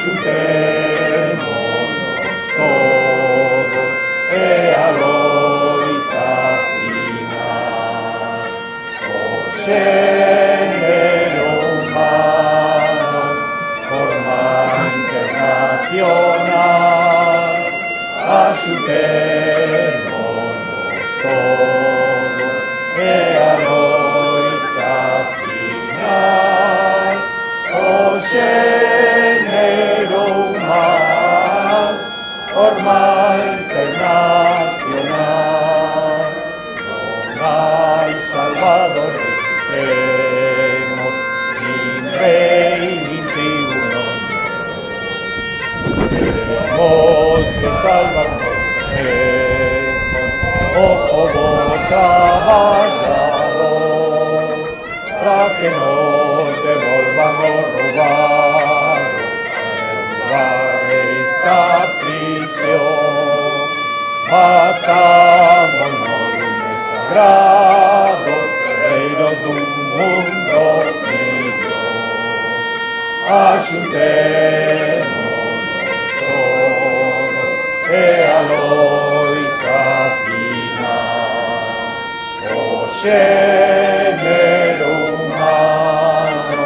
Ajuntémonos todos a loita final, o género humano, forma internacional. Ajuntémonos todos a loita final, o género humano, forma internacional. No hay Salvador ni Supremo, ni Rey, ni tribuno. Tenemos que salvarnos, ojo caballador, para que nos devolvamos robados a esta prisión. Matámonos un sagrado, reino de un mundo millón. Ajuntémonos todos a loita final, o género humano,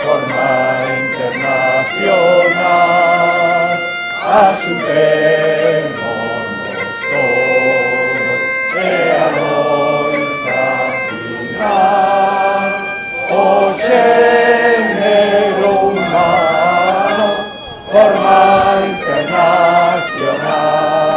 forma internacional. Ajuntémonos todos a loita final, o género humano, forma internacional.